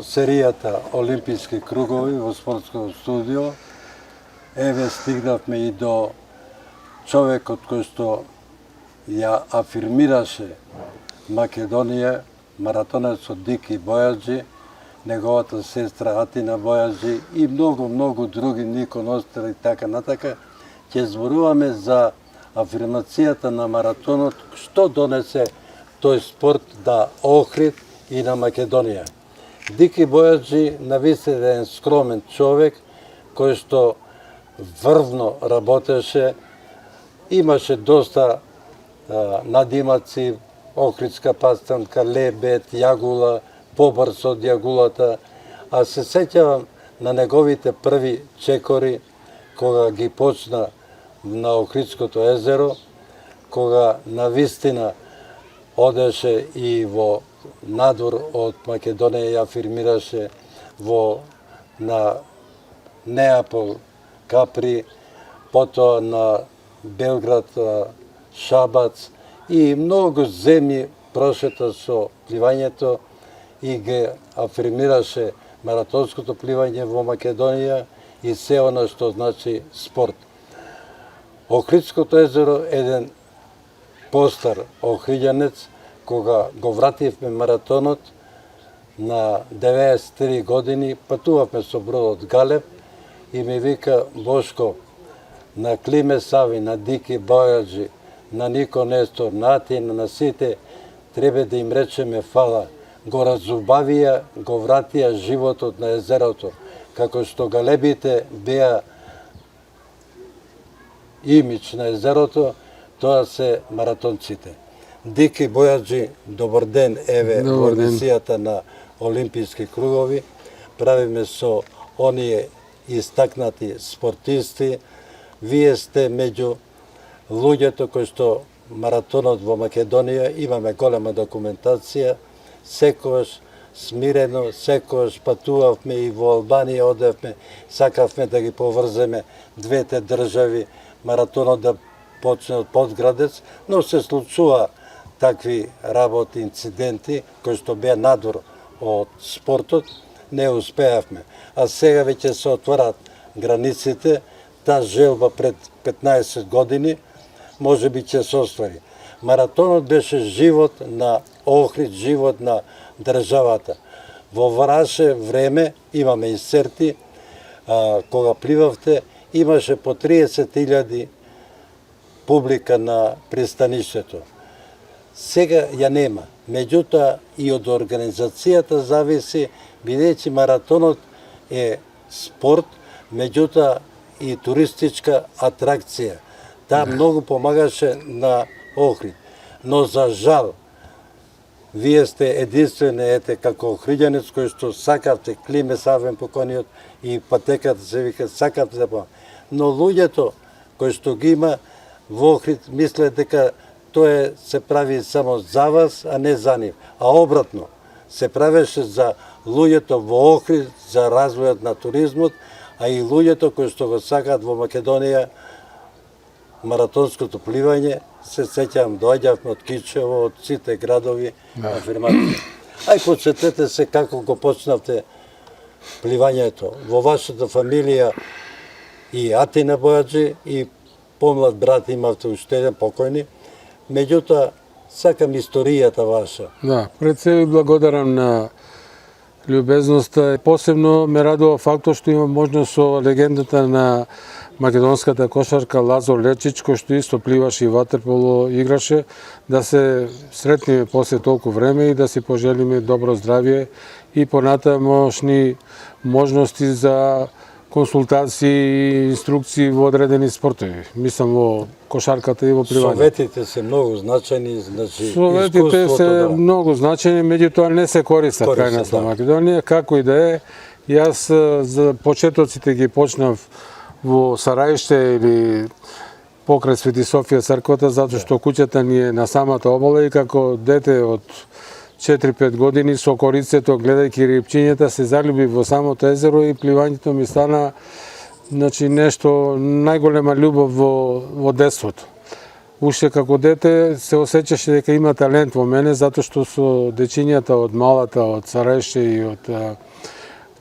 серијата Олимписки кругови во спортско студио, еве стигнавме и до човекот кој што ја афирмираше Македонија, маратонецот Дики Бојаджи, неговата сестра Атина Бојаджи и многу други, Нико Ностер и така натака. Ќе зборуваме за афирмацијата на маратонот, што донесе тој спорт на Охрид и на Македонија. Дики Бојаджи навистина еден скромен човек кој што врвно работеше, имаше доста надимаци, охридска пастанка, лебед, јагула, побрз од јагулата, а се сеќавам на неговите први чекори кога ги почна на Охридското езеро, кога навистина одеше и во надвор од Македонија ја афирмираше на Неапол, Капри, потоа на Белград, Шабац и многу земји прошета со пливањето и ги афирмираше маратонското пливање во Македонија и се она што значи спорт. Охридското езеро е еден постар охриѓанец, кога го вративме маратонот на 93 години, патувавме со бродот Галеб и ми вика: Бошко, на Климе Сави, на Дики Бојаджи, на Нико Нестор, на Атина, на сите, треба да им речеме фала. Го разубавија, го вратија животот на езерото, како што галебите беа имидж на езерото, тоа се маратонците. Дики Бојаджи, добар ден, еве во емисијата на Олимписки кругови. Правиме со оние истакнати спортисти. Вие сте меѓу луѓето кои што маратонот во Македонија имаме голема документација. Секогаш смирено, секогаш патувавме и во Албанија одевме, сакавме да ги поврземе двете држави, маратонот да почне од Подградец, но се случува такви работи, инциденти, кои што беа надвор од спортот, не успеавме. А сега веќе се отварат границите, таа желба пред 15 години може би ќе се оствари. Маратонот беше живот на Охрид, живот на државата. Во ваше време, имаме инсерти, кога пливавте, имаше по 30.000 публика на пристаништето. Сега ја нема. Меѓутоа и од организацијата зависи, бидејќи маратонот е спорт, меѓутоа и туристичка атракција. Таа многу помагаше на Охрид. Но за жал, вие сте единствени, ете, како охриѓанец кој што сакавте Климе Савен покониот и патеката се вика, сакавте да помагате. Но луѓето кои што ги има во Охрид мислат дека тоа се прави само за вас, а не за нив. А обратно, се правеше за луѓето во Охрид, за развојот на туризмот, а и луѓето кои што го сакаат во Македонија маратонското пливање. Се сеќавам, доаѓавме од Кичево, од сите градови, афирмација. Ај подсетете се како го почнавте пливањето. Во вашата фамилија и Атина Бојаджи и помлад брат имавте уште еден покојни. Меѓутоа, сакам историјата ваша. Да, пред се благодарам на љубезноста. Посебно ме радува фактот што имам можност со легендата на македонската кошарка Лазор Лечич, кој што исто пливаше и ватерполо играше, да се сретнеме после толку време и да си пожелиме добро здравје и понатамошни можности за консултации и инструкции во одредени спортови. Мислам во кошарката и во пливањето. Советите се многу значени, значи Советите се многу значени, меѓутоа не се користат кај нас во Македонија, како и да е. Јас за почетоците ги почнав во Сараиште или покрај Свети Софија црквата, затоа што куќата ни е на самата обала и како дете од 4-5 години со корицето, гледајќи рибчињата, се залюби во самото езеро и пливањето ми стана нешто најголема љубов во детството. Уште како дете се осеќаше дека има талент во мене, затоа што со дечињата од малата, од Сараиште и од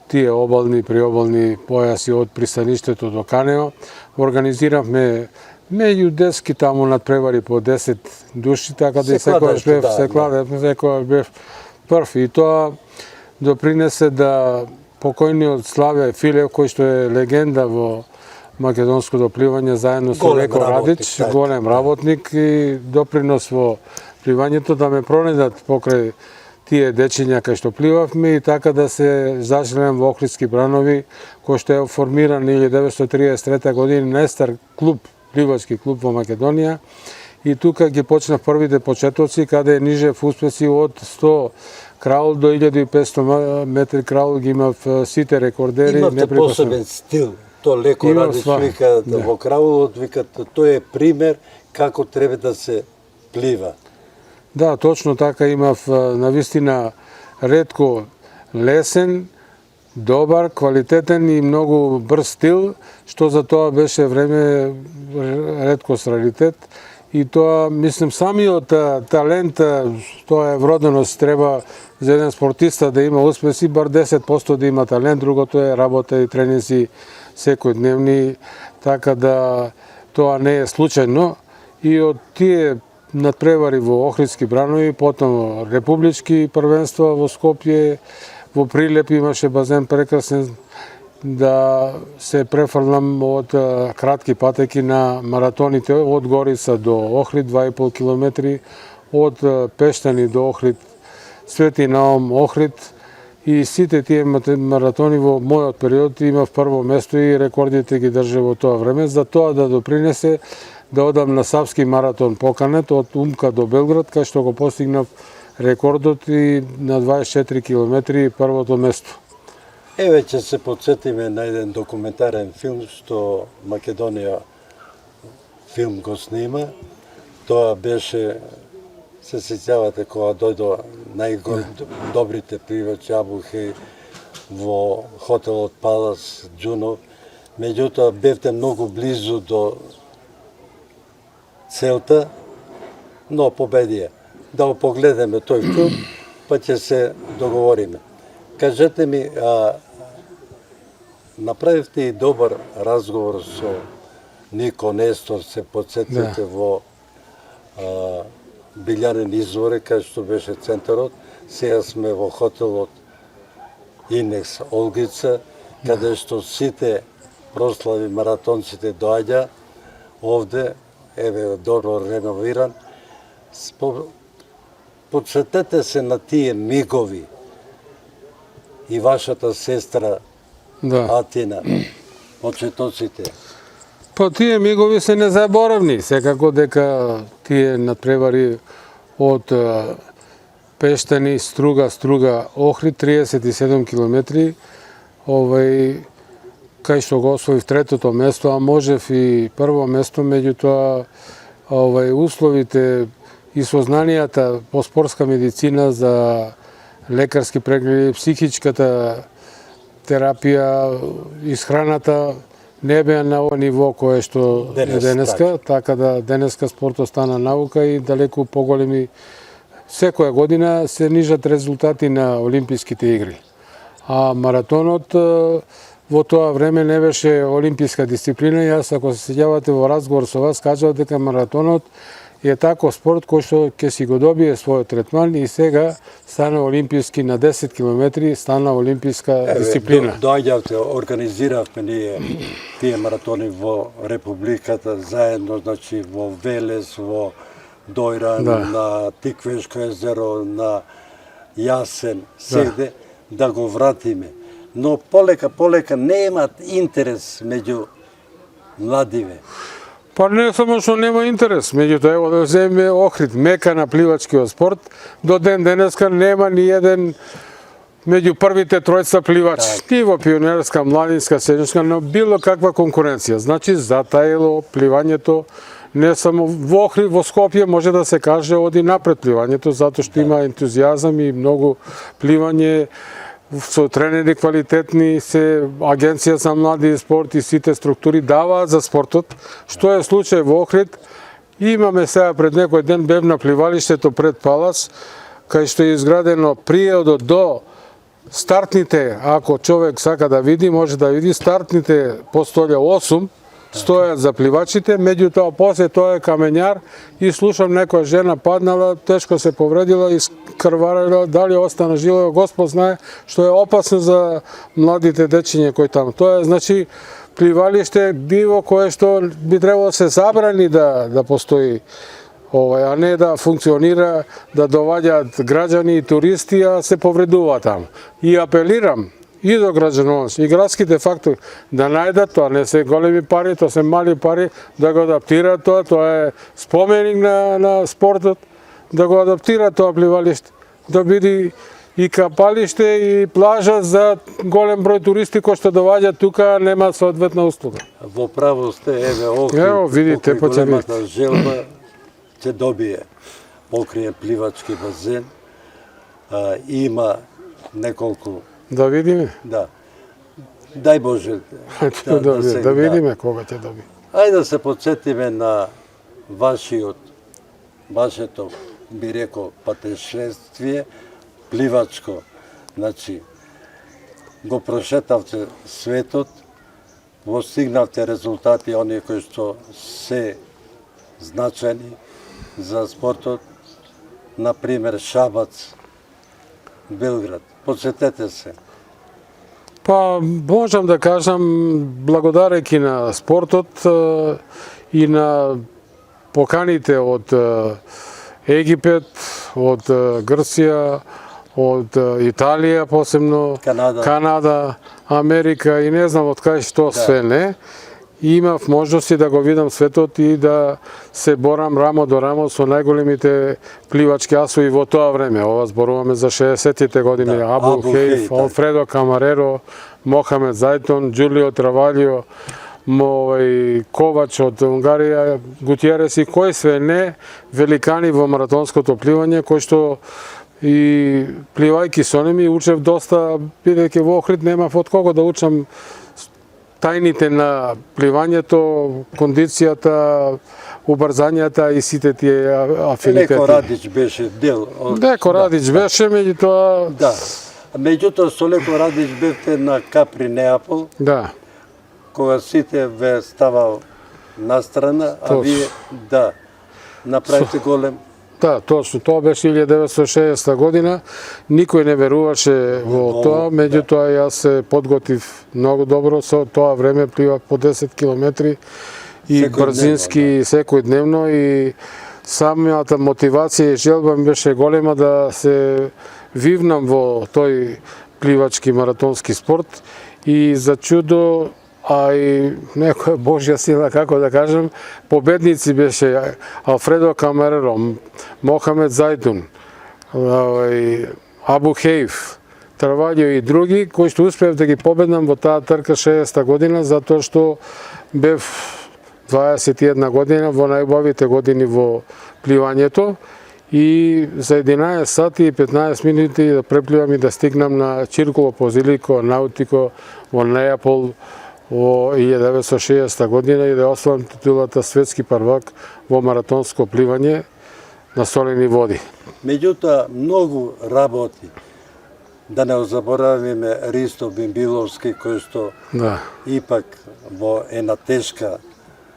тие обални, приобални појаси од пристаништето до Канео. Организиравме меѓу дески таму надпревари по 10 души, така да и секојаш бев, секојаш бев прв. И тоа допринесе да покојниот Славе Филев, кој што е легенда во македонското пливање, заедно со Леко Радич, голем работник и допринос во пливањето, да ме пронедат покрај тие дечиња кај што пливавме и така да се заживеам во Охридски бранови, кој што е формиран 1933 година, најстар клуб, пливачки клуб во Македонија. И тука ги почнав првите почетоци, каде нижев успеси од 100 краул до 1500 метри краул, ги имав сите рекордери. Имавте посебен стил. То Леко Радич вика во краулот, викат, тој е пример како треба да се плива. Да, точно така, имав навистина ретко лесен, добар, квалитетен и многу брз стил, што за тоа беше време реткост раритет. И тоа, мислам, самиот талент, тоа е вроденост, треба за еден спортиста да има успеси, бар 10% да има талент, другото е работа и тренинзи секојдневни, така да тоа не е случајно. И од тие надпревари во Охридски бранови, потом републички првенства во Скопје, во Прилеп имаше базен прекрасен, да се префрлам од кратки патеки на маратоните од Горица до Охрид 2,5 километри, од Пештани до Охрид, Свети Наум, Охрид, и сите тие маратони во мојот период имав прво место и рекордите ги држа во тоа време, за тоа да допринесе да одам на Савски маратон поканет од Умка до Белград, кај што го постигнав рекордот и на 24 километри првото место. Еве ќе се подсетиме на еден документарен филм што Македонија филм го снима. Тоа беше, се сеќавате кога дојдо најдобрите пливачи Абухи во хотелот Палас Џунов. Меѓутоа бевте многу близу до целта, но победија. Да го погледаме тој филм, па ќе се договориме. Кажете ми, направивте и добар разговор со Нико Нестор, се подсетите во Билјанин изворе, кај што беше центарот. Сега сме во хотелот Инекс Олгица, каде што сите прослави маратонците доаѓа овде, еве добро реновиран. Подсетете се на тие мигови и вашата сестра Атина, почетоците. Па тие мигови се незаборавни, секако дека тие надпревари од Пештани, Струга, Охрид, 37 километри, кај што го освоив третото место, а можев и прво место, меѓутоа условите и сознанијата по спортска медицина за лекарски прегледи, психичката терапија, исхраната не беа на ово ниво кое што е денеска, така да денеска спортот стана наука и далеку поголеми. Секоја година се нижат резултати на Олимписките игри. А маратонот во тоа време не беше олимписка дисциплина. Јас, ако се сеќавате во разговор со вас, кажав дека маратонот е таков спорт кој што ќе си го добие својот третман и сега стана олимписки на 10 километри, стана олимписка дисциплина. Доаѓавте, организиравме ние тие маратони во Републиката, заедно, значи во Велес, во Дојран, на Тиквешко езеро, на Јасен, сегде, да го вратиме. Но полека немаат интерес меѓу младиве. Па не само што нема интерес, меѓутоа ево да земе Охрид, мека на пливачкиот спорт, до ден денеска нема ни еден меѓу првите тројца пливачи. Ни во пионерска, младинска, средношка, но било каква конкуренција. Значи затаило пливањето, не само во Охрид, во Скопје може да се каже оди напред пливањето, затоа што има ентузијазам и многу пливање со тренери квалитетни, се Агенција за млади и спорт и сите структури даваат за спортот, што е случај во Охрид. Имаме сега пред некој ден бев на пливалиштето пред Палас, кај што е изградено приодот до стартните, ако човек сака да види, може да види, стартните постолја 8 стојат за пливачите, меѓутоа после тоа е камењар и слушам некоја жена паднала, тешко се повредила и скрварила, дали остана жива, Господ знае, што е опасно за младите дечиња кои таму. Тоа е, значи, пливалиште диво кое што би требало да се забрани да постои, а не да функционира, да доваѓаат граѓани и туристи, а се повредува таму. И апелирам и до граѓановност, и градските фактори да најдат тоа, не се големи пари, тоа се мали пари, да го адаптираат тоа е споменик на спортот, да го адаптираат тоа пливалиште, да биде и капалиште и плажа за голем број туристи кои што доваѓаат тука, нема соодветна услуга. Во право сте, Ево, видите, па ќе видите. големата желба ќе добие покриен пливачки базен, има неколку. Да видиме. Да. Дај Боже. Да видиме кога ќе доби. Ајде да се подсетиме на вашето, би рекол, патешествие, пливачко. Значи, го прошетавте светот, постигнавте резултати, оние кои што се значени за спортот, например Шабац, Белград. Подсетете се. Па, можам да кажам, благодарејќи на спортот и на поканите од Египет, од Грција, од Италија посебно, Канада, Америка и не знам од кај што све не, имав можности да го видам светот и да се борам рамо до рамо со најголемите пливачки асови во тоа време. Ова зборуваме за 60-тите години. Абу Хейф, Алфредо Камареро, Мохамед Зајтон, Џулио Травалио, Ковач од Унгарија, Гутиерес и кои све не великани во маратонското пливање, кои што и пливајки со ними учев доста, бидејќи во Охрид немав од кого да учам тајните на пливањето, кондицијата, убрзањата и сите тие афинитети. Леко Радич беше дел. Леко Радич беше, меѓутоа... Да. Меѓутоа, со Леко Радич бевте на Капри Неапол. Да. Кога сите ве ставал настрана, а вие, да, направите голем. Да, точно. Тоа беше 1960 година. Никој не веруваше во тоа, меѓутоа јас се подготвив многу добро со тоа време, пливав по 10 километри и брзински секојдневно и самата мотивација и желба ми беше голема да се вивнам во тој пливачки маратонски спорт и за чудо, а и некоја Божја сила, како да кажем, победници беше Алфредо Камареро, Мохамед Зајтун, Абу Хейф, Травалио и други, кои што успеав да ги победнам во таа трка 60-та година, затоа што бев 21 година во најубавите години во пливањето и за 11 сати и 15 минути да препливам и да стигнам на Циркуло Позилико, Наутико во Неапол во 1960 година и да освојам титулата светски првак во маратонско пливање на солени води. Меѓутоа, многу работи. Да не заборавиме Ристо Бимбиловски, кој што ипак во една тешка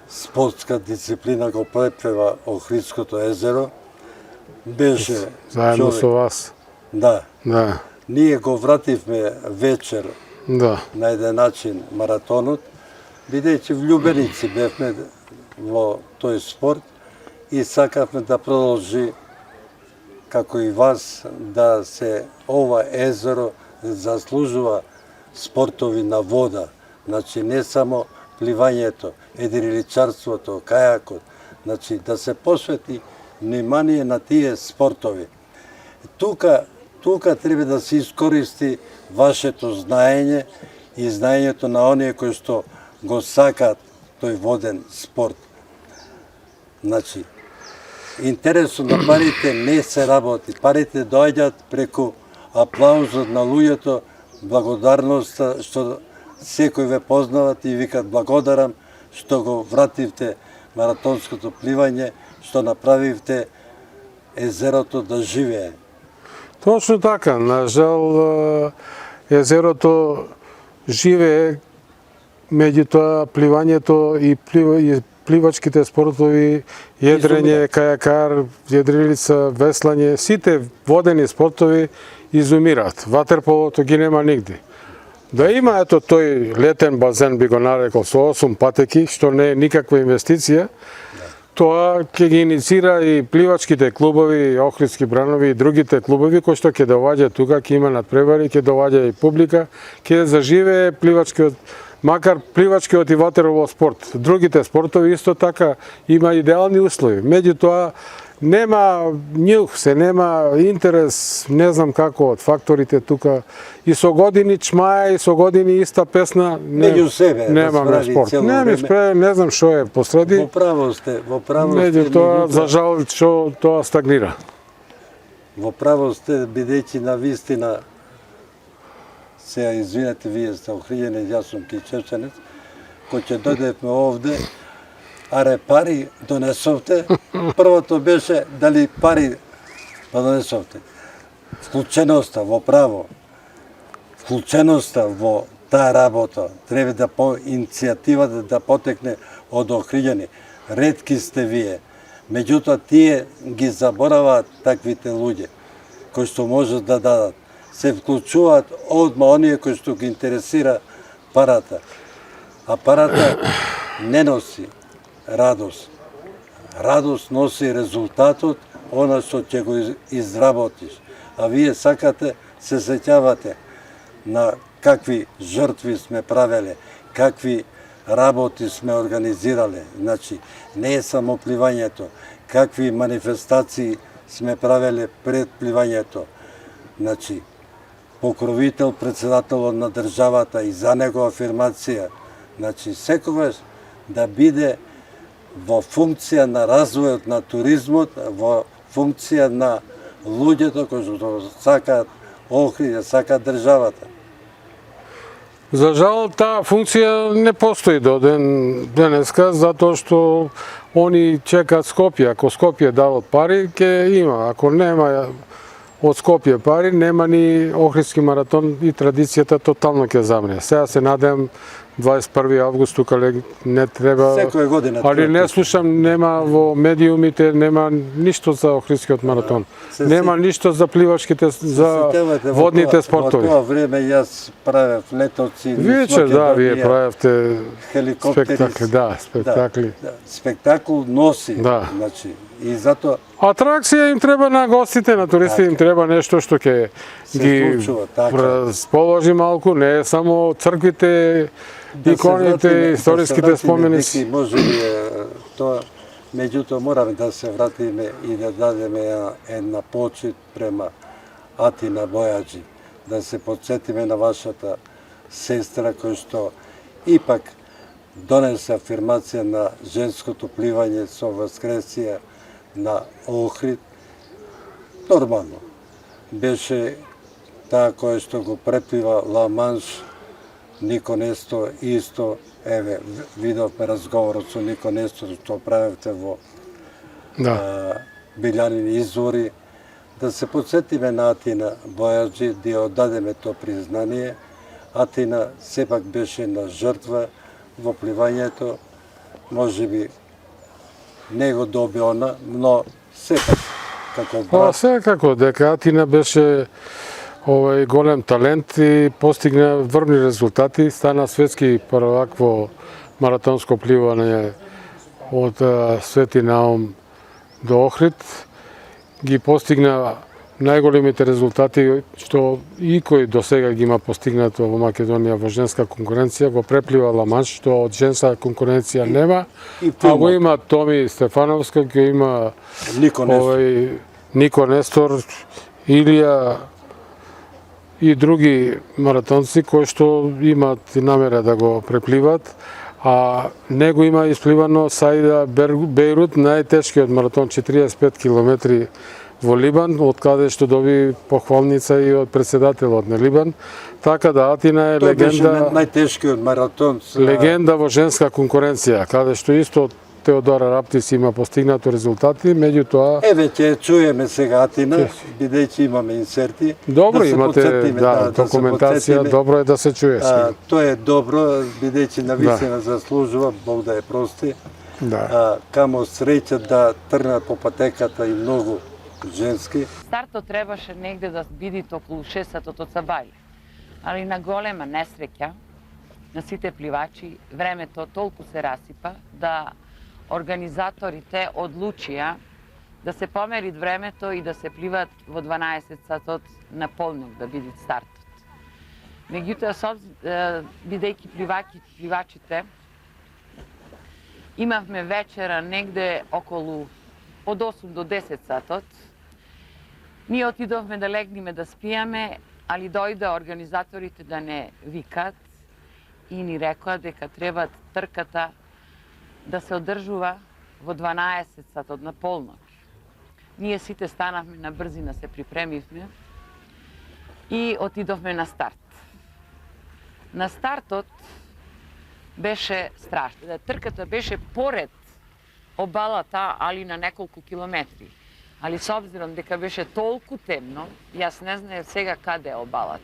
спортска дисциплина го преплева Охридското езеро. Беше заедно со вас. Да. Ние го вративме вечер на еден начин маратонот, бидејќи влюбеници бевме во тој спорт и сакавме да продолжи, како и вас, да се ова езеро заслужува спортови на вода. Значи не само пливањето, едриличарството, кајакот, значи да се посвети внимание на тие спортови. Тука треба да се искористи вашето знаење и знаењето на оние кои што го сакаат тој воден спорт. Значи, интересот на парите не се работи. Парите доаѓаат преку аплаузот на луѓето, благодарноста што секој ве познават и викат благодарам што го вративте маратонското пливање, што направивте езерото да живее. Точно така, на жал езерото живее, меѓутоа пливањето и пливачките спортови, једрење, кајакар, једрилица, веслање, сите водени спортови изумираат. Ватерполото ги нема нигде. Да има ето тој летен базен, би го нарекол, со 8 патеки, што не е никаква инвестиција, тоа ќе ги инициира и пливачките клубови, Охридски бранови и другите клубови кои што ќе доаѓа тука, ќе има надпревари, ќе доаѓа и публика, ќе заживее пливачкиот, макар пливачкиот и ватерово спорт. Другите спортови исто така има идеални услови. Меѓутоа нема нюх се, нема интерес, не знам како од факторите тука. И со години чмаја, и со години иста песна. Меѓу себе немаме спорт. Не ми спре, не знам што е посреди. Во право сте. Меѓутоа, за жал, што тоа стагнира. Во право сте, бидејќи на вистина, сега извинете, вие сте Охриѓанец, јас сум Кичевчанец, кој ќе дојдевме овде, аре пари донесовте, првото беше дали пари донесовте. Вклученоста во право, вклученоста во таа работа, треба да по иницијативата да потекне од Охриѓани. Ретки сте вие. Меѓутоа тие ги забораваат таквите луѓе кои што можат да дадат. Се вклучуваат одма оние кои што ги интересира парата. А парата не носи радост. Радост носи резултатот, она што ќе го изработиш. А вие сакате, се сеќавате на какви жртви сме правеле, какви работи сме организирале. Значи, не е само пливањето, какви манифестации сме правеле пред пливањето. Значи, покровител, председателот на државата и за него афирмација. Значи, секогаш да биде во функција на развојот на туризмот, во функција на луѓето кои што сакаат Охрид, сакаат државата. За жал, таа функција не постои до денеска, затоа што они чекаат Скопје. Ако Скопје дадат пари, ќе има. Ако нема од Скопје пари, нема ни Охридски маратон и традицијата тотално ќе замре. Сега се надевам 21 август тука не треба. Секоја година. Али не слушам, нема во медиумите, нема ништо за Охридскиот маратон. Нема ништо за пливачките, за водните спортови. Во тоа време јас правев летоци. Вие да, вие правевте спектакли, да, спектакли. Спектакл носи, да. Значи, и затоа атракција им треба на гостите, на туристите им треба нешто што ќе ги расположи малку, не е само црквите, иконите, историските споменици. Може би тоа, меѓутоа мораме да се вратиме и да дадеме една почит према Атина Бојаджи, да се подсетиме на вашата сестра која што ипак донесе афирмација на женското пливање со воскресија на Охрид. Нормално. Беше таа која што го преплива Ла Манш, Нико Несто исто, еве, видовме разговорот со Нико Несто што правевте во Билјанини извори, да се подсетиме на Атина Бојаджи, да ја оддадеме тоа признание. Атина сепак беше на жртва во пливањето, можеби не го доби она, но сепак како брат. Секако дека Атина беше голем талент и постигна врвни резултати, стана светски првак во маратонско пливање од Свети Наум до Охрид. Ги постигна најголемите резултати што икој до сега ги има постигнато во Македонија во женска конкуренција, го преплива Ла Манш, што од женска конкуренција нема, а го има Томи Стефановска, го има Нико Нестор, Илија и други маратонци кои што имаат намера да го препливат, а него има испливано Саида Бейрут, најтешкиот маратон 45 километри во Либан, од каде што доби похвалница и од председателот на Либан. Така да Атина е легенда. Најтешкиот маратон. Легенда во женска конкуренција, каде што исто Теодора Раптис има постигнато резултати, меѓутоа Еве ќе чуеме сега Атина, бидејќи имаме инсерти. добро се имате потсетиме, се документација, потсетиме. добро е да се чуе. Тоа е добро, бидејќи навистина заслужува, Бог да ја прости. Да. Камо среќа да тргнат по патеката и многу женски. Стартот требаше негде да биде околу 6 сатот од Сабајле. Али на голема несреќа на сите пливачи, времето толку се расипа да организаторите одлучија да се помери времето и да се пливат во 12 сатот на полнок да биде стартот. Меѓутоа, бидејќи пливачите имавме вечера негде околу од 8 до 10 сатот, ние отидовме да легнеме да спијаме, али дојде организаторите да не викат и ни рекоа дека треба трката да се одржува во 12 сатот на полнок. Ние сите станавме на брзина, се припремивме и отидовме на старт. На стартот беше страшно. Трката беше поред обалата, али на неколку километри. Али с обзиром дека беше толку темно, јас не знаев сега каде е обалата.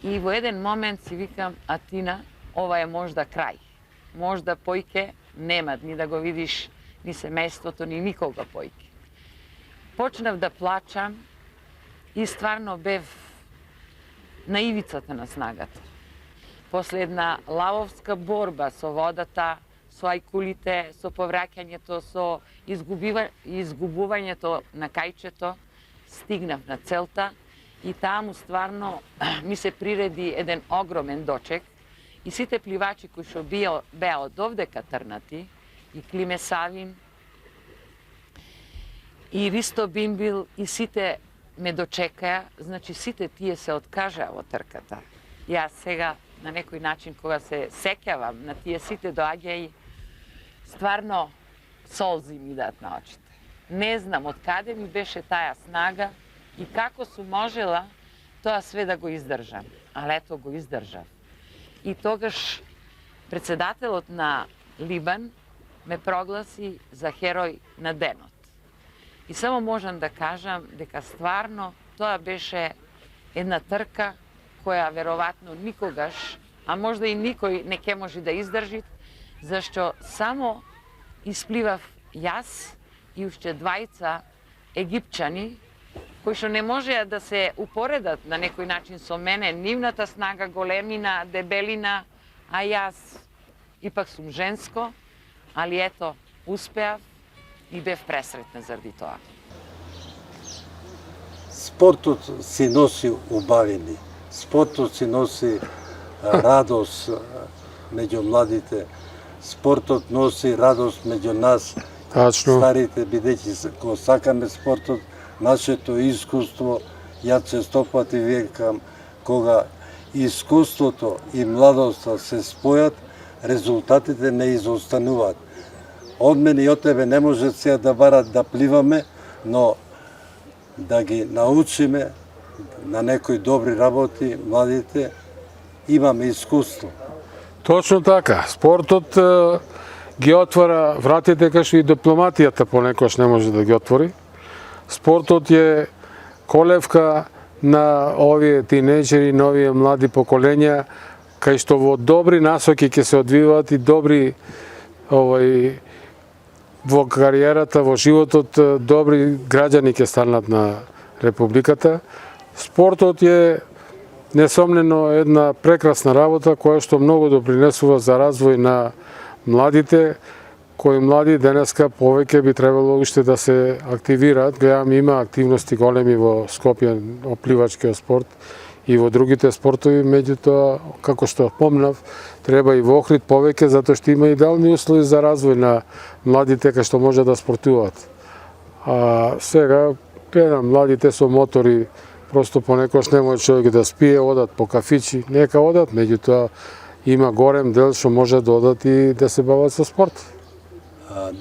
И во еден момент си викам, Атина, ова е можда крај. Можда појке нема ни да го видиш ни семејството, ни никога појке. Почнав да плачам и стварно бев на ивицата на снагата. После една лавовска борба со водата, со ајкулите, со повраќањето, со изгубувањето на кајчето, стигнав на целта и таму стварно ми се приреди еден огромен дочек и сите пливачи кои што беа од овдека трнати, и Климе Савин, и Ристо Бимбил, и сите ме дочекаја, значи сите тие се откажаа во трката. Јас сега на некој начин кога се сеќавам на тие сите доаѓаи, стварно солзи ми идат на очите. Не знам од каде ми беше таа снага и како сум можела тоа све да го издржам. Але ето го издржав. И тогаш председателот на Либан ме прогласи за херој на денот. И само можам да кажам дека стварно тоа беше една трка која веројатно никогаш, а можда и никој не ќе може да издржи, зашто само испливав јас и уште двајца египчани, кои што не можеа да се упоредат на некој начин со мене, нивната снага, големина, дебелина, а јас ипак сум женско, али ето, успеав и бев пресретна заради тоа. Спортот си носи убавини, спортот си носи радост меѓу младите, спортот носи радост меѓу нас, Тачно. старите, бидејќи го сакаме спортот, нашето искуство, ја често пати викам, кога искуството и младоста се спојат, резултатите не изостануваат. Од мене и од тебе не може сега да барат да пливаме, но да ги научиме на некои добри работи, младите, имаме искуство. Точно така. Спортот ги отвара вратите кај што и дипломатијата понекош не може да ги отвори. Спортот е колевка на овие тинејџери, на овие млади поколења, кај што во добри насоки ќе се одвиваат и добри во кариерата, во животот, добри граѓани ќе станат на Републиката. Спортот е несомнено една прекрасна работа која што многу допринесува за развој на младите, кои млади денеска повеќе би требало уште да се активираат. Гледам, има активности големи во Скопје, во пливачкиот спорт и во другите спортови, меѓутоа, како што помнав, треба и во Охрид повеќе, затоа што има идеални услови за развој на младите кај што може да спортуваат. А сега, гледам, младите со мотори, просто понекош не може човек да спие, одат по кафичи, нека одат, меѓутоа има горем дел што може да одат и да се бават со спорт.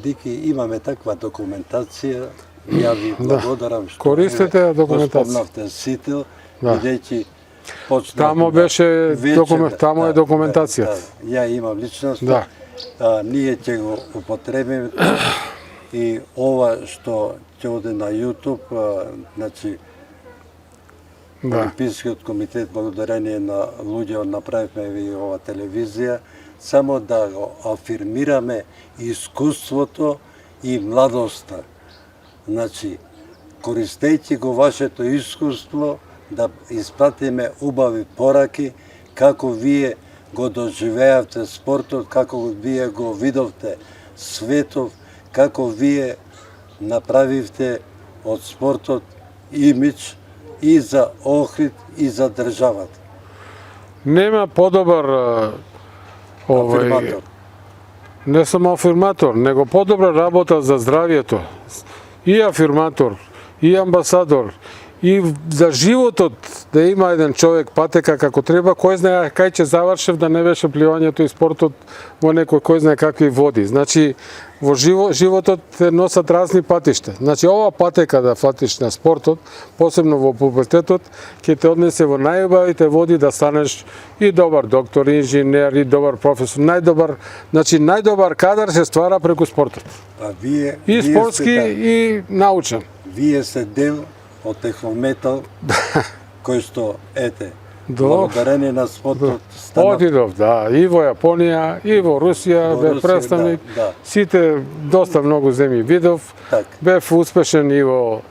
Дики, имаме таква документација, ја ви благодарам што користете документација. го спомнавте сите, бидејќи Тамо беше тамо е документацијата. Ја имам личност. Да. Ние ќе го употребиме и ова што ќе оде на YouTube, значи Олимпискиот комитет, благодарение на луѓе направивме и ова телевизија, само да го афирмираме искуството и младоста. Значи, користејќи го вашето искуство, да испратиме убави пораки, како вие го доживеавте спортот, како вие го видовте светов, како вие направивте од спортот имидж и за Охрид и за државата. Нема подобар Афирматор. Не само афирматор, него подобра работа за здравието. И афирматор, и амбасадор, и за животот да има еден човек патека како треба, кој знае кај ќе завршев да не беше пливањето и спортот во некој кој знае какви води. Значи во животот носат разни патишта. Значи ова патека да фатиш на спортот, посебно во пубертетот, ќе те однесе во најубавите води да станеш и добар доктор, инженер, и добар професор, значи најдобар кадар се ствара преку спортот. Вие и спортски и научен. Вие сте дел од Технометал, кој што, благодарение на спортот станав. Отидов, и во Јапонија, и во Русија, бев представник. Сите, доста многу земји видов. Бев успешен и во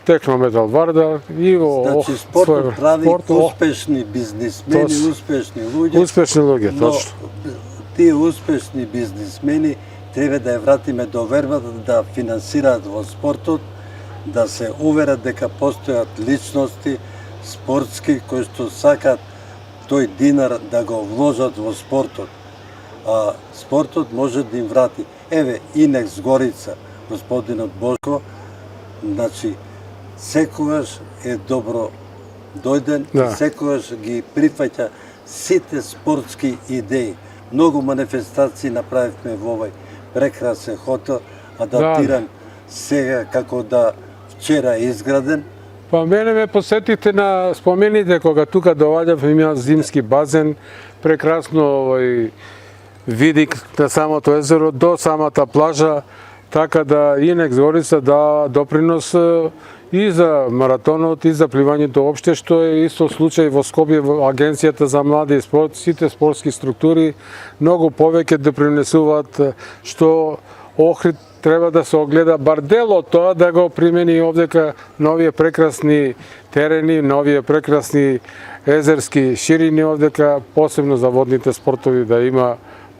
Технометал Вардар, и во... Значи, спортот прави успешни бизнисмени, успешни луѓе. Успешни луѓе, точно. Тие успешни бизнисмени треба да ја вратиме довербата да финансираат во спортот, да се уверат дека постојат личности спортски кои што сакат тој динар да го вложат во спортот. А спортот може да им врати. Еве, Инекс Горица, господинот Бошко, значи, секогаш е добро дојден, секогаш ги прифаќа сите спортски идеи. Многу манифестации направивме во овој прекрасен хотел, адаптиран сега како да вчера изграден. Па мене ме посетите на спомените кога тука доаѓав, има зимски базен, прекрасно видик на самото езеро до самата плажа, така да Инекс Горица дава допринос и за маратонот, и за пливањето опште, што е исто случај во Скопје, во Агенцијата за млади и спорт, сите спортски структури многу повеќе допринесуваат што Охрид треба да се огледа бар дел од тоа да го примени овдека новие прекрасни терени, новие прекрасни езерски ширини овдека, посебно за водните спортови да има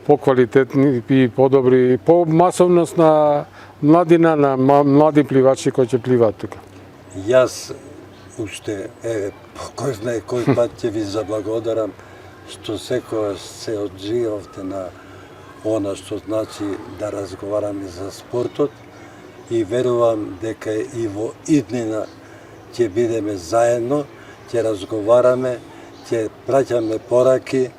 поквалитетни и подобри, по масовност на младина, на млади пливачи кои ќе пливаат тука. Јас уште, кој знае кој пат ќе ви заблагодарам што секогаш се одживавте на она што значи да разговараме за спортот и верувам дека и во иднина ќе бидеме заедно, ќе разговараме, ќе праќаме пораки,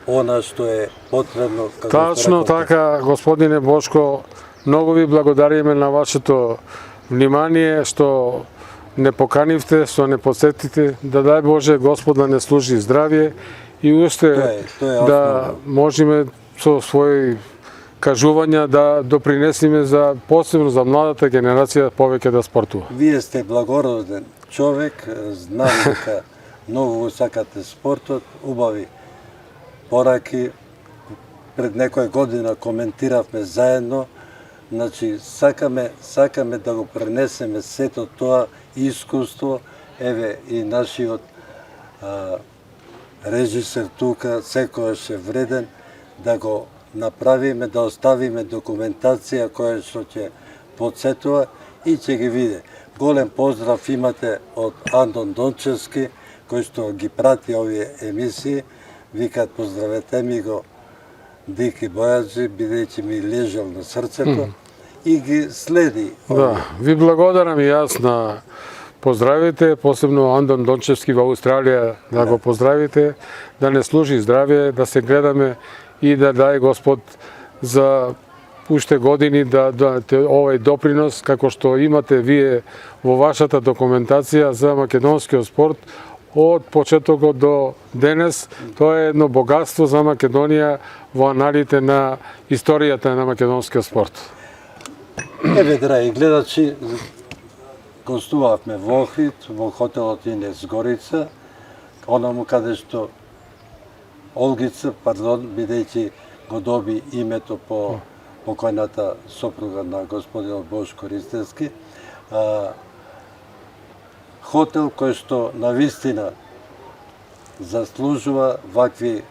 она што е потребно. Тачно така, господине Бошко, многу ви благодариме на вашето внимание што не поканивте, што не посетите, да дај Боже Господ да не служи здравје и уште да можеме со своји кажувања да допринесиме за посебно за младата генерација повеќе да спортува. Вие сте благороден човек, знам дека многу го сакате спортот, убави пораки. Пред некоја година коментиравме заедно, значи сакаме да го пренесеме сето тоа искуство, еве и нашиот режисер тука секогаш е вреден да го направиме, да оставиме документација која што ќе подсетува и ќе ги види. Голем поздрав имате од Андон Дончевски, кој што ги прати овие емисии. Викат поздравете ми го Дики Бојаджи, бидејќи ми лежал на срцето и ги следи. Да, ви благодарам и јас на поздравите, посебно Андон Дончевски во Австралија, да го поздравите, да не служи здравје, да се гледаме и да дај Господ за уште години да овој допринос, како што имате вие во вашата документација за македонскиот спорт, od početog do денес. Тоа е едно богатство за Македонија во аналите на историјата на македонскиот спорт. Еве, драги гледачи, гостувавме во Охрид, во хотелот Инес Горица, онаму каде што Олгица, бидејќи го доби името по покојната сопруга на господин Бошко Ристевски. Хотел кој што навистина заслужува вакви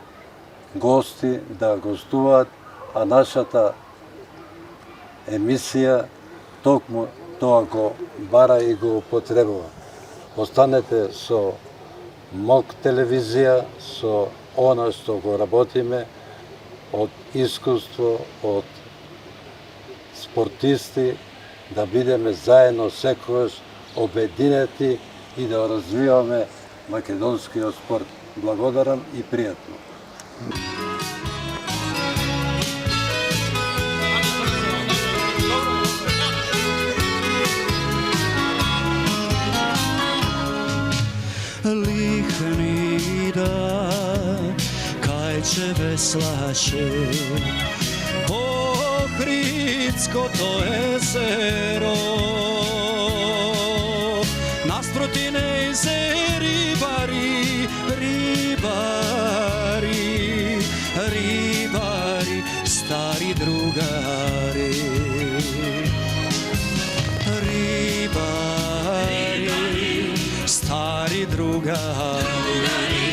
гости да гостуваат, а нашата емисија токму тоа го бара и го употребува. Останете со МОК телевизија, со она што го работиме, од искуство, од спортисти, да бидеме заедно секогаш обединети и да развиваме македонскиот спорт. Благодарам и пријатно. Lihni kaj će veslaše Ohridsko jezero nasproti nejze ribari, stari drugari, stari drugari,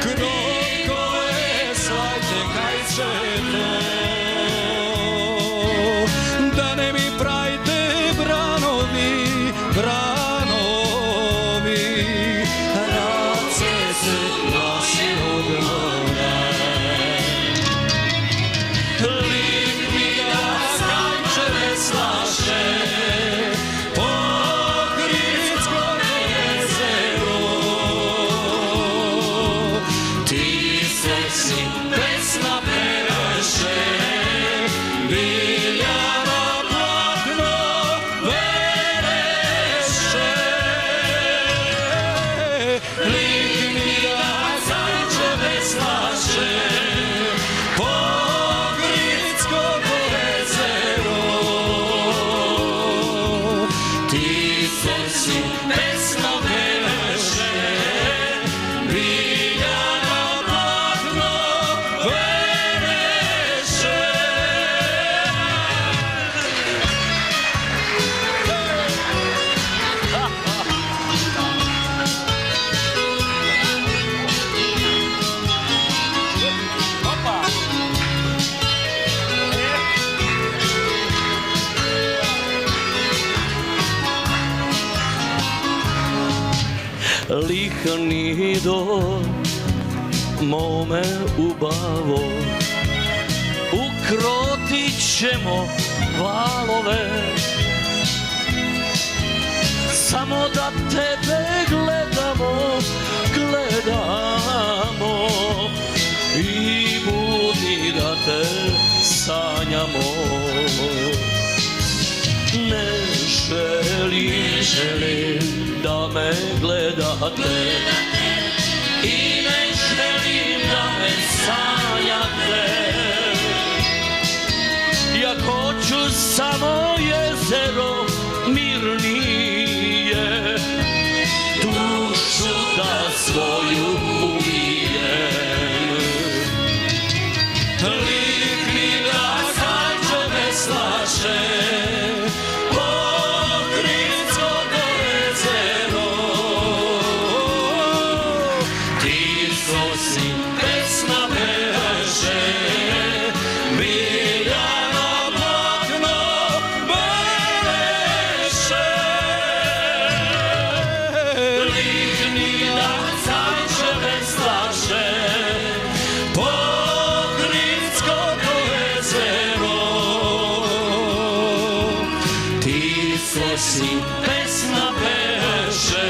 krotko veslajte kaj će to, da ne mi pravite branovi, race se nosi od mora. Lik mi da skanče veslaše, Ohridsko jezero, ti se si pesma pevaše, Biljana platno vereše. Lik mi da skanče veslaše, Ohridsko jezero, ti se si pesma pevaše, Biljana platno vereše. Lihni do mome ubavo, ukrotit ćemo valove, samo da tebe gledamo i budni da te sanjamo. Ne želim da me gledate i ne želim da me sanjate. Ja hoću samo jezero mirnije, dušu da svoju umijem. Lik mi da skanče veslaše, Ohridsko jezero, ti si pesma pevaše, Biljana platno vereše. Lik mi da skanče veslaše, Ohridsko jezero, ti si pesma pevaše,